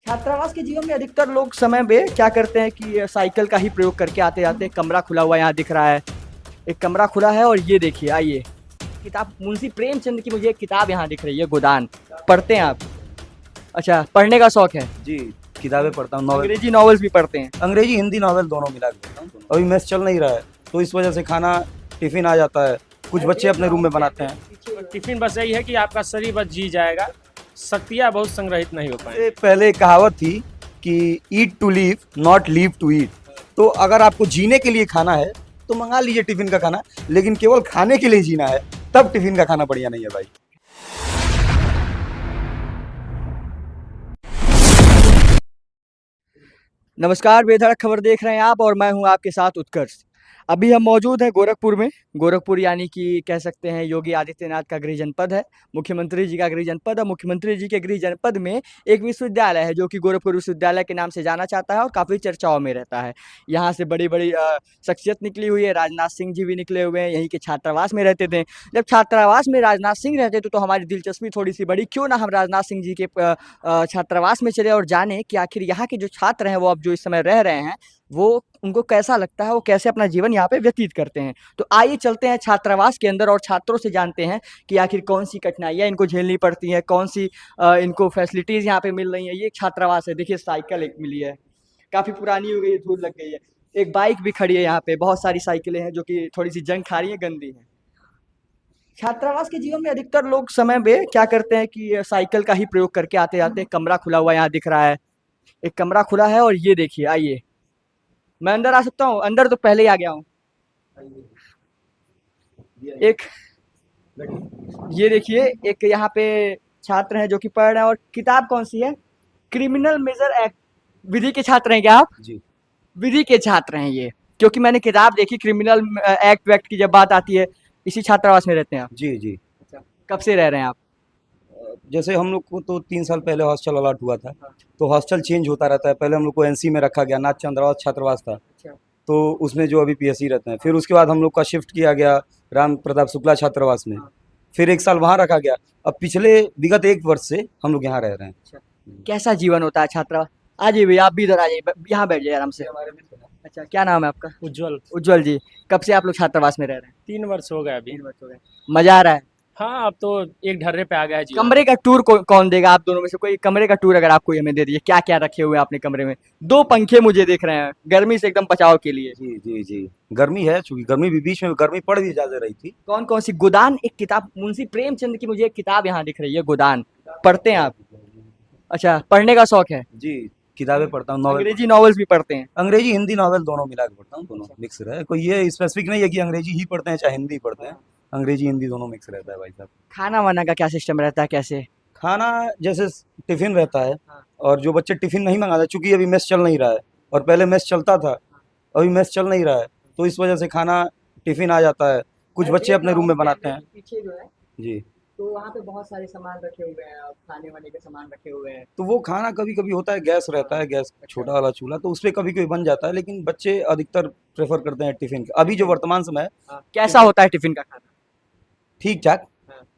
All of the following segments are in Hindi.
छात्रावास के जीवन में अधिकतर लोग समय में क्या करते हैं कि साइकिल का ही प्रयोग करके आते जाते हैं। कमरा खुला हुआ यहाँ दिख रहा है, एक कमरा खुला है और ये देखिए आइए किताब मुंशी प्रेमचंद की मुझे एक किताब यहाँ दिख रही है, गोदान। पढ़ते हैं आप? अच्छा, पढ़ने का शौक है। जी, किताबें पढ़ता हूँ, नॉवेल। अंग्रेजी नॉवेल्स भी पढ़ते हैं? अंग्रेजी हिंदी नॉवेल दोनों मिला के पढ़ता हूँ। अभी मेस चल नहीं रहा है तो इस वजह से खाना टिफिन आ जाता है, कुछ बच्चे अपने रूम में बनाते हैं। टिफिन बस यही है कि आपका शरीर बस जी जाएगा, शक्तियाँ बहुत संग्रहित नहीं हो पाएंगी। ये पहले एक कहावत थी कि eat to live not live to eat. तो अगर आपको जीने के लिए खाना है तो मंगा लीजिए टिफिन का खाना, लेकिन केवल खाने के लिए जीना है तब टिफिन का खाना बढ़िया नहीं है भाई। नमस्कार, बेधड़क खबर देख रहे हैं आप और मैं हूं आपके साथ उत्कर्ष। अभी हम मौजूद हैं गोरखपुर में। गोरखपुर यानी कि कह सकते हैं योगी आदित्यनाथ का गृह जनपद है, मुख्यमंत्री जी का गृह जनपद है। मुख्यमंत्री जी के गृह जनपद में एक विश्वविद्यालय है जो कि गोरखपुर विश्वविद्यालय के नाम से जाना जाता है और काफ़ी चर्चाओं में रहता है। यहाँ से बड़ी बड़ी शख्सियत निकली हुई है, राजनाथ सिंह जी भी निकले हुए हैं, यहीं के छात्रावास में रहते थे। जब छात्रावास में राजनाथ सिंह रहते थे तो हमारी दिलचस्पी थोड़ी सी बढ़ी, क्यों ना हम राजनाथ सिंह जी के छात्रावास में चले और जाने कि आखिर यहाँ के जो छात्र हैं वो अब जो इस समय रह रहे हैं वो उनको कैसा लगता है, वो कैसे अपना जीवन यहाँ पे व्यतीत करते हैं। तो आइए चलते हैं छात्रावास के अंदर और छात्रों से जानते हैं कि आखिर कौन सी कठिनाइयाँ इनको झेलनी पड़ती हैं, कौन सी इनको फैसिलिटीज़ यहाँ पे मिल रही हैं। ये एक छात्रावास है, देखिए साइकिल एक मिली है, काफ़ी पुरानी हो गई है, धूल लग गई है। एक बाइक भी खड़ी है यहाँ पे, बहुत सारी साइकिलें हैं जो कि थोड़ी सी जंग खा रही हैं, गंदी हैं। छात्रावास के जीवन में अधिकतर लोग समय में क्या करते हैं कि साइकिल का ही प्रयोग करके आते जाते हैं। कमरा खुला हुआ यहाँ दिख रहा है, एक कमरा खुला है और ये देखिए आइए, मैं अंदर आ सकता हूँ? अंदर तो पहले ही आ गया हूँ। एक ये देखिए, एक यहाँ पे छात्र हैं जो कि पढ़ रहे हैं और किताब कौन सी है? Criminal major act. विधि के छात्र हैं क्या आप? जी विधि के छात्र हैं ये, क्योंकि मैंने किताब देखी क्रिमिनल एक्ट वैक्ट की जब बात आती है। इसी छात्रावास में रहते हैं आप? जी जी। अच्छा, कब से रह रहे हैं आप? जैसे हम लोग को तो 3 साल पहले हॉस्टल अलॉट हुआ था, तो हॉस्टल चेंज होता रहता है। पहले हम लोग को एनसी में रखा गया, नाथ चंद्रावास छात्रावास था, अच्छा, तो उसमें जो अभी पीएससी रहते हैं। फिर उसके बाद हम लोग का शिफ्ट किया गया राम प्रताप शुक्ला छात्रावास में, फिर 1 साल वहाँ रखा गया। अब पिछले विगत 1 वर्ष से हम लोग यहाँ रह रहे हैं। अच्छा। कैसा जीवन होता है छात्रा? आ जाइए भैया, आप भी इधर आ जाइए, यहाँ बैठ जाइए आराम से। अच्छा, क्या नाम है आपका? उज्जवल। उज्जवल जी, कब से आप लोग छात्रावास में रह रहे हैं? 3 वर्ष हो गए अभी। 3 वर्ष हो गए। मजा आ रहा है? हाँ, अब तो एक ढर्रे पे आ गया है जीवन। कमरे का टूर कौन देगा आप दोनों में से? कोई कमरे का टूर अगर आप कोई हमें दे दीजिए। क्या क्या रखे हुए हैं आपने कमरे में? 2 पंखे मुझे दिख रहे हैं, गर्मी से एकदम बचाव के लिए। जी जी जी। गर्मी है, चूंकि गर्मी भी बीच में गर्मी पड़ भी ज्यादा रही थी। कौन कौन सी? गोदान एक किताब, मुंशी प्रेमचंद की मुझे एक किताब यहाँ दिख रही है, गोदान। पढ़ते हैं आप? अच्छा, पढ़ने का शौक है? जी, किताबें पढ़ता हूँ, नॉवेल। अंग्रेजी नॉवेल्स भी पढ़ते हैं? अंग्रेजी हिंदी नॉवेल दोनों मिला के पढ़ता हूँ, दोनों मिक्स रहे। कोई ये स्पेसिफिक नहीं है कि अंग्रेजी ही पढ़ते हैं चाहे हिंदी पढ़ते हैं, अंग्रेजी हिंदी दोनों मिक्स रहता है भाई साहब। खाना वाना का क्या सिस्टम रहता है, कैसे? खाना जैसे टिफिन रहता है, हाँ। और जो बच्चे टिफिन नहीं मंगाते, चूंकि अभी मेस चल नहीं रहा है, और पहले मेस चलता था, अभी मेस चल नहीं रहा है तो इस वजह से खाना टिफिन आ जाता है, कुछ बच्चे अपने रूम में बनाते हैं। पीछे जो है जी, तो वहाँ पे बहुत सारे सामान रखे हुए हैं, खाने वाने के सामान रखे हुए हैं। तो वो खाना कभी कभी होता है, गैस रहता है, गैस छोटा वाला चूल्हा, तो उस पर कभी कभी बन जाता है, लेकिन बच्चे अधिकतर प्रेफर करते हैं टिफिन। अभी जो वर्तमान समय है, हाँ। कैसा होता है टिफिन का खाना? ठीक ठाक।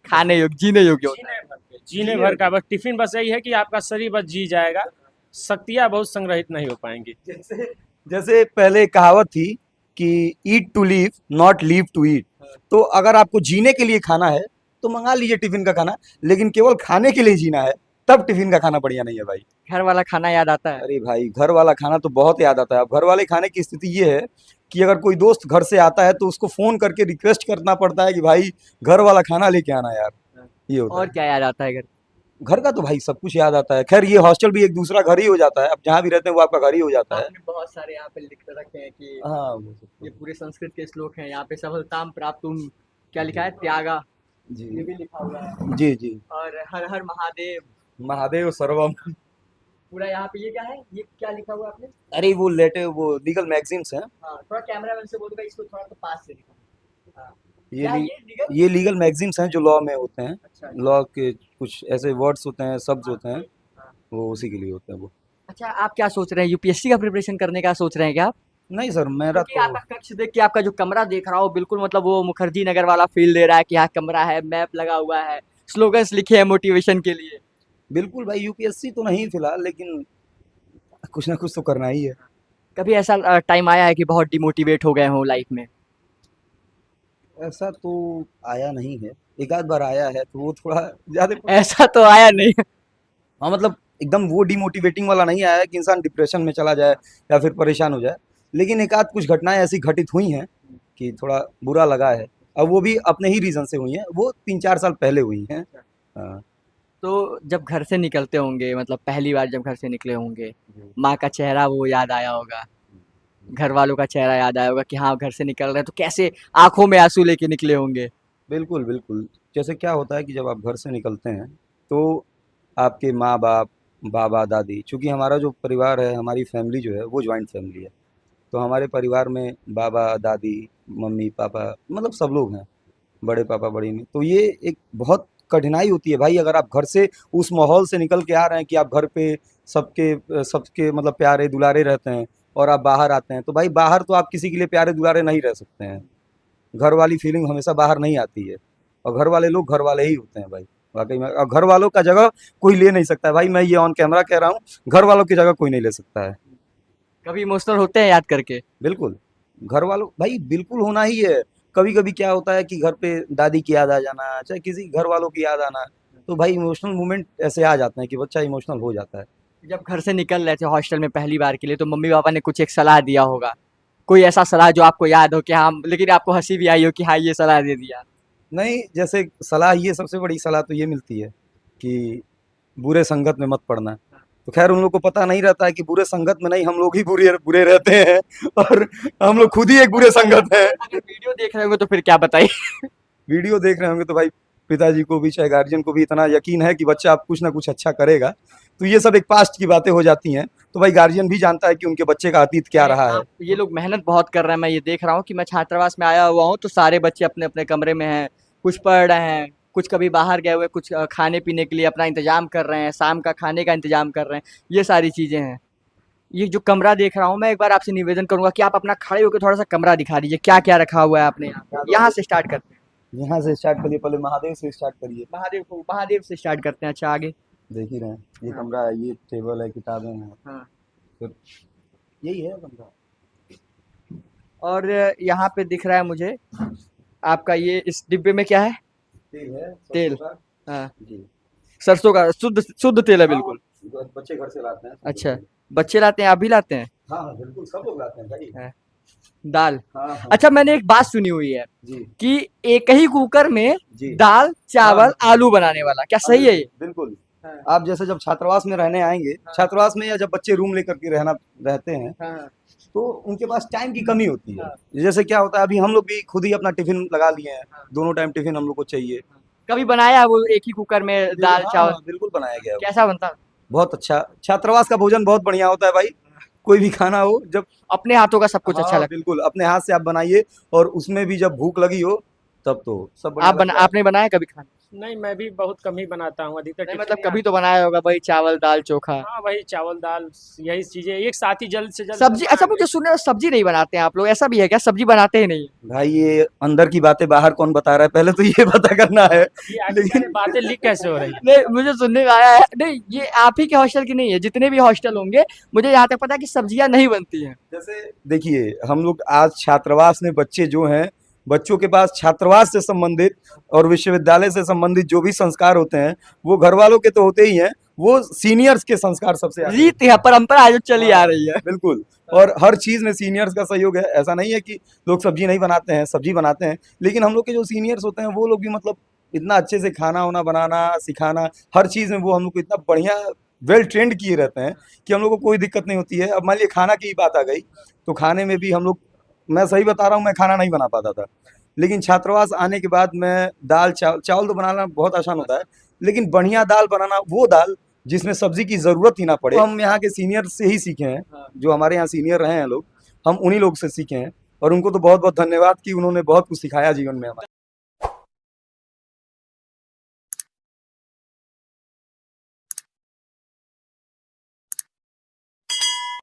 खाने योग्य, जीने योग्य होता है? जीने भर का बस टिफिन बस यही है कि आपका शरीर बस जी जाएगा, शक्तियाँ बहुत संग्रहित नहीं हो पाएंगी। जैसे जैसे पहले एक कहावत थी कि eat to live not live to eat. तो अगर आपको जीने के लिए खाना है तो मंगा लीजिए टिफिन का खाना, लेकिन केवल खाने के लिए जीना है तब टिफिन का खाना बढ़िया नहीं है भाई। घर वाला खाना याद आता है? अरे भाई, घर वाला खाना तो बहुत याद आता है। अब घर वाले खाने की स्थिति ये है कि अगर कोई दोस्त घर से आता है तो उसको फोन करके रिक्वेस्ट करना पड़ता है कि भाई घर वाला खाना लेके आना यार, ये होता और है। क्या याद आता है घर? घर का तो भाई सब कुछ याद आता है। खैर, ये हॉस्टल भी एक दूसरा घर ही हो जाता है, अब जहाँ भी रहते हैं वो आपका घर ही हो जाता है। आपने बहुत सारे यहाँ पे लिख रखे हैं कि हाँ, वो सब ये पूरे संस्कृत के श्लोक हैं यहाँ पे। सफलताम प्राप्तुम, क्या लिखा है? त्यागा, ये जी भी लिखा हुआ है। जी जी। और हर हर महादेव, महादेव सर्वम। पूरा यहाँ पे। ये क्या है, ये क्या लिखा हुआ है आपने? अरे वो लीगल मैगजीन्स हैं। हाँ, थोड़ा कैमरा मैन से बोल दूंगा इसको थोड़ा तो पास से दिखा। हाँ। ये क्या ली, ये लीगल? ये लीगल मैगजीन्स हैं जो लॉ में होते हैं। अच्छा। लॉ के कुछ ऐसे वर्ड्स होते हैं, शब्द होते हैं, हाँ। वो उसी के लिए होते हैं वो। अच्छा, आप क्या सोच रहे हैं, यूपीएससी का प्रिपरेशन करने का सोच रहे हैं क्या आप? नहीं सर, मेरा क्योंकि तो आपका कक्ष देख के, आपका जो कमरा देख रहा हूँ, बिल्कुल मतलब वो मुखर्जी नगर वाला फील दे रहा है कि यहाँ कमरा है, मैप लगा हुआ है, स्लोगन्स लिखे हैं मोटिवेशन के लिए। बिल्कुल भाई, यूपीएससी तो नहीं फिलहाल, लेकिन कुछ ना कुछ तो करना ही है। कभी ऐसा टाइम आया है कि बहुत डिमोटिवेट हो गए हो लाइफ में? ऐसा तो आया नहीं है, एक आध बार आया है तो वो थोड़ा ज़्यादा। ऐसा तो आया नहीं। हाँ, मतलब एकदम वो डिमोटिवेटिंग वाला नहीं आया है कि इंसान डिप्रेशन में चला जाए या फिर परेशान हो जाए। लेकिन एक आध कुछ घटनाएँ ऐसी घटित हुई हैं कि थोड़ा बुरा लगा है। अब वो भी अपने ही रीज़न से हुई हैं, वो 3-4 साल पहले हुई हैं। हाँ। तो जब घर से निकलते होंगे, मतलब पहली बार जब घर से निकले होंगे, जी। माँ का चेहरा वो याद आया होगा, घर वालों का चेहरा याद आया होगा कि हाँ घर से निकल रहे हैं, तो कैसे आंखों में आंसू लेके निकले होंगे? बिल्कुल, बिल्कुल। जैसे क्या होता है कि जब आप घर से निकलते हैं, तो आपके माँ-बाप, बाबा-दादी, चूँकि हमारा जो परिवार है, हमारी फैमिली जो है, वो जॉइंट फैमिली है। तो हमारे परिवार में बाबा-दादी, मम्मी-पापा मतलब सब लोग हैं, बड़े पापा, बड़ी मम्मी। तो ये एक बहुत कठिनाई होती है भाई, अगर आप घर से उस माहौल से निकल के आ रहे हैं कि आप घर पे सबके मतलब प्यारे-दुलारे रहते हैं और आप बाहर आते हैं, तो भाई बाहर तो आप किसी के लिए प्यारे-दुलारे नहीं रह सकते हैं। घर वाली फीलिंग हमेशा बाहर नहीं आती है और घर वाले लोग घर वाले ही होते हैं भाई, वाक़ई में। और घर वालों का जगह कोई ले नहीं सकता है भाई, मैं ये ऑन कैमरा कह रहा हूँ, घर वालों की जगह कोई नहीं ले सकता है। कभी इमोशनल होते हैं याद करके? बिल्कुल, घर वालों भाई बिल्कुल होना ही है। कभी-कभी क्या होता है कि घर पे दादी की याद आ जाना, चाहे किसी घर वालों की याद आना, तो भाई इमोशनल मोमेंट ऐसे आ जाते हैं कि बच्चा इमोशनल हो जाता है। जब घर से निकल रहे थे हॉस्टल में पहली बार के लिए, तो मम्मी पापा ने कुछ एक सलाह दिया होगा, कोई ऐसा सलाह जो आपको याद हो कि हाँ, लेकिन आपको हंसी भी आई हो कि हाँ ये सलाह दे दिया? नहीं, जैसे सलाह ये सबसे बड़ी सलाह तो ये मिलती है कि बुरे संगत में मत पड़ना। तो ख़ैर उन लोग को पता नहीं रहता है कि बुरे संगत में नहीं, हम लोग ही बुरे बुरे रहते हैं और हम लोग खुद ही एक बुरे संगत हैं। अगर वीडियो देख रहे होंगे तो फिर क्या बताइए? वीडियो देख रहे होंगे तो भाई पिताजी को भी चाहे गार्जियन को भी इतना यकीन है कि बच्चा अब कुछ ना कुछ अच्छा करेगा। तो ये सब एक पास्ट की बातें हो जाती हैं। तो भाई गार्जियन भी जानता है कि उनके बच्चे का अतीत क्या रहा है। ये लोग मेहनत बहुत कर रहे हैं, मैं ये देख रहा हूँ कि मैं छात्रावास में आया हुआ हूँ तो सारे बच्चे अपने-अपने कमरे में हैं, कुछ पढ़ रहे हैं, कुछ कभी बाहर गए हुए, कुछ खाने-पीने के लिए अपना इंतज़ाम कर रहे हैं, शाम का खाने का इंतज़ाम कर रहे हैं, ये सारी चीज़ें हैं। ये जो कमरा देख रहा हूँ मैं, एक बार आपसे निवेदन करूँगा कि आप अपना खड़े होके थोड़ा-सा कमरा दिखा दीजिए, क्या-क्या रखा हुआ है आपने यहाँ पे? यहाँ से स्टार्ट करते हैं। यहाँ से स्टार्ट करिए, पहले महादेव से स्टार्ट करिए। महादेव से स्टार्ट करते हैं, अच्छा आगे? देख ही रहे हैं, ये हाँ। कमरा है, ये टेबल है, किताबें हैं, हाँ। फिर यही है कमरा। और यहाँ पे दिख रहा है मुझे, आपका ये इस डिब्बे में क्या है? तेल है, तेल। सरसों का। हाँ, जी। सरसों का शुद्ध शुद्ध तेल है बिल्कुल। हाँ, बच्चे घर से लाते हैं सरसों का अच्छा, तेल। बच्चे लाते हैं, आप भी लाते हैं? हाँ, हाँ, बिल्कुल सब लोग लाते हैं भाई। हैं, दाल। हाँ, हाँ। अच्छा, मैंने एक बात सुनी हुई है जी, कि एक ही कुकर में जी। दाल, चावल, हाँ। आलू बनाने वाला, क्या हाँ, सही है ये? बिल्कुल। हाँ। आप जैसे जब छात्रावास में रहने आएँगे, छात्रावास में या जब बच्चे रूम लेकर के रहते हैं, हाँ, तो उनके पास टाइम की कमी होती है। हाँ। जैसे क्या होता है, अभी हम लोग भी खुद ही अपना टिफ़िन लगा लिए हैं, हाँ। दोनों टाइम टिफ़िन हम लोग को चाहिए। कभी बनाया है वो एक ही कुकर में दाल, हाँ, चावल? हाँ, बिल्कुल बनाया गया है वो। कैसा बनता? बहुत अच्छा, छात्रावास का भोजन बहुत बढ़िया होता है भाई। कोई भी खाना हो जब अपने हाथों का सब कुछ अच्छा हाँ, लगता बिल्कुल, अपने हाथ से आप बनाइए और उसमें भी जब भूख लगी हो, तब तो सब है। बढ़िया लगता है। आपने बनाया कभी खाना? नहीं, मैं भी बहुत कम ही बनाता हूँ, अधिकतर नहीं, टिफिन मतलब ही कभी तो बनाया होगा वही चावल, दाल, चोखा। हाँ, वही चावल, दाल, यही चीज़ें एक साथ ही जल्द से जल्द सब्जी, बनवा अच्छा के। मुझे सुना है सब्जी नहीं बनाते हैं आप लोग, ऐसा भी है क्या? सब्जी बनाते ही नहीं है? भाई ये अंदर की बातें बाहर कौन बता रहा है, पहले तो ये पता करना है। ये आखिर लेकिन मैंने बातें लीक कैसे हो रही है? नहीं, मुझे सुनने में आया है, नहीं ये आप ही के हॉस्टल की नहीं है, जितने भी हॉस्टल होंगे, मुझे यहाँ तक पता है कि सब्जियाँ नहीं बनती हैं। जैसे देखिए, हम लोग आज छात्रावास में बच्चे जो हैं, बच्चों के पास छात्रावास से संबंधित और विश्वविद्यालय से संबंधित जो भी संस्कार होते हैं, वो घर वालों के तो होते ही हैं, वो सीनियर्स के संस्कार सबसे आगे रीत होते है, परंपरा जो चली आ हाँ, रही है। बिल्कुल। और हर चीज़ में सीनियर्स का सहयोग है। ऐसा नहीं है कि लोग सब्ज़ी नहीं बनाते हैं, सब्ज़ी बनाते हैं। लेकिन हम लोग के जो सीनियर्स होते हैं, वो लोग भी मतलब इतना अच्छे से खाना-वाना बनाना, सिखाना, हर चीज़ में वो हम लोग को इतना बढ़िया वेल ट्रेंड किए रहते हैं कि हम लोग को कोई दिक्कत नहीं होती है। अब मान लीजिए खाना की ही बात आ गई, तो खाने में भी हम लोग मैं सही बता रहा हूँ, मैं खाना नहीं बना पाता था। लेकिन छात्रावास आने के बाद मैं चावल तो बनाना बहुत आसान होता है, लेकिन बढ़िया दाल बनाना, वो दाल जिसमें सब्ज़ी की ज़रूरत ही ना पड़े, वो हम यहाँ के सीनियर से ही सीखे हैं। जो हमारे यहाँ सीनियर रहे हैं लोग, हम उन्हीं लोग से सीखे हैं और उनको तो बहुत-बहुत धन्यवाद कि उन्होंने बहुत कुछ सिखाया जीवन में हमें।